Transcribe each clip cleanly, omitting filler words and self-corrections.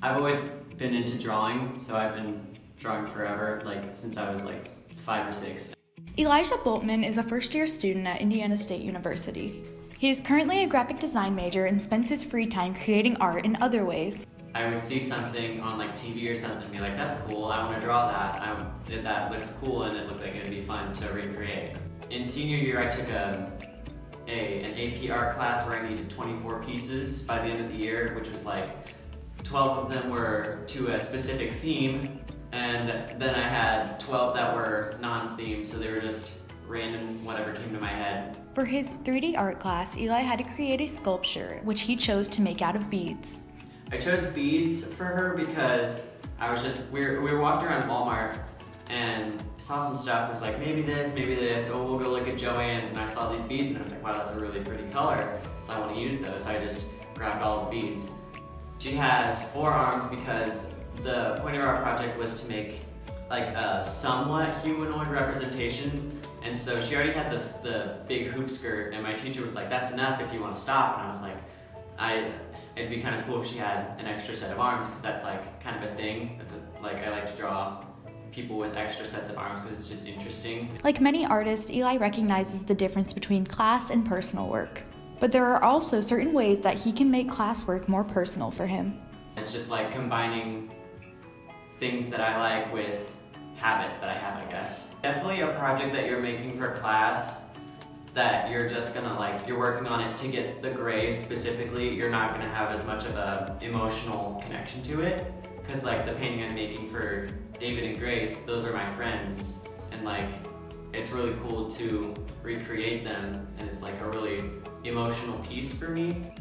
I've always been into drawing, so I've been drawing forever, like since I was like 5 or 6. Elijah Bultman is a first-year student at Indiana State University. He is currently a graphic design major and spends his free time creating art in other ways. I would see something on like TV or something and be like, that's cool, I want to draw that. That looks cool and it looked like it would be fun to recreate. In senior year, I took an AP art class where I needed 24 pieces by the end of the year, which was like 12 of them were to a specific theme, and then I had 12 that were non-themed, so they were just random, whatever came to my head. For his 3D art class, Eli had to create a sculpture, which he chose to make out of beads. I chose beads for her because we were walking around Walmart and saw some stuff and was like, maybe this, oh, we'll go look at Joann's, and I saw these beads and I was like, wow, that's a really pretty color, so I want to use those. So I just grabbed all the beads. She has 4 arms because the point of our project was to make like a somewhat humanoid representation, and so she already had the big hoop skirt, and my teacher was like, that's enough if you want to stop, and I was like, it'd be kind of cool if she had an extra set of arms, because that's like kind of a thing. I like to draw people with extra sets of arms because it's just interesting. Like many artists, Eli recognizes the difference between class and personal work. But there are also certain ways that he can make classwork more personal for him. It's just like combining things that I like with habits that I have, I guess. Definitely a project that you're making for class that you're just gonna you're working on it to get the grade specifically. You're not gonna have as much of a emotional connection to it, because like the painting I'm making for David and Grace, those are my friends, and like it's really cool to recreate them, and it's like a really emotional piece for me.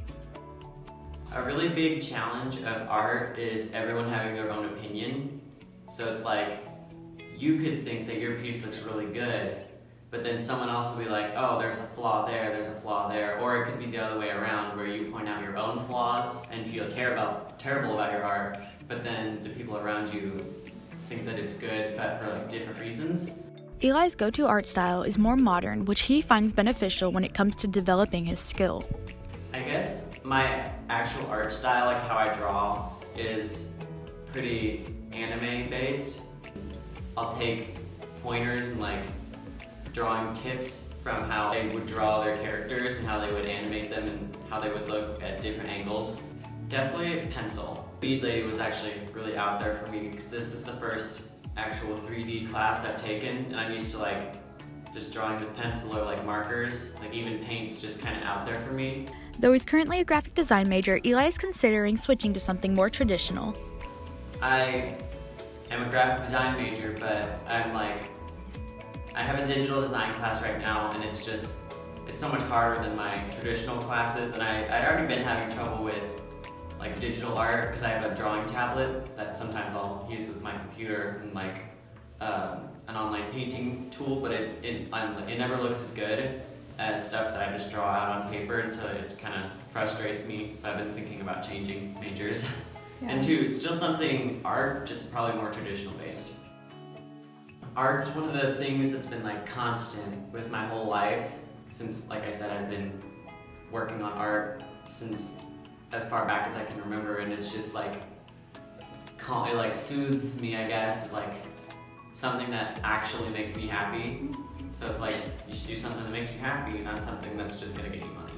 A really big challenge of art is everyone having their own opinion. So it's like, you could think that your piece looks really good, but then someone else will be like, oh, there's a flaw there, or it could be the other way around, where you point out your own flaws and feel terrible about your art, but then the people around you think that it's good, but for like different reasons. Eli's go-to art style is more modern, which he finds beneficial when it comes to developing his skill. I guess my actual art style, like how I draw, is pretty anime based. I'll take pointers and like drawing tips from how they would draw their characters and how they would animate them and how they would look at different angles. Definitely pencil. Bead Lady was actually really out there for me because this is the first actual 3D class I've taken, and I'm used to like just drawing with pencil or like markers. Like even paint's just kind of out there for me. Though he's currently a graphic design major, Eli is considering switching to something more traditional. I am a graphic design major, but I have a digital design class right now, and it's so much harder than my traditional classes, and I'd already been having trouble with like digital art because I have a drawing tablet that sometimes I'll use with my computer and like an online painting tool, but it never looks as good as stuff that I just draw out on paper, and so it kind of frustrates me, so I've been thinking about changing majors. Yeah. And two, still something art, just probably more traditional based. Art's one of the things that's been like constant with my whole life since, like I said, I've been working on art since as far back as I can remember, and it's just like, it like soothes me, I guess. It's like something that actually makes me happy. So it's like, you should do something that makes you happy, not something that's just gonna get you money.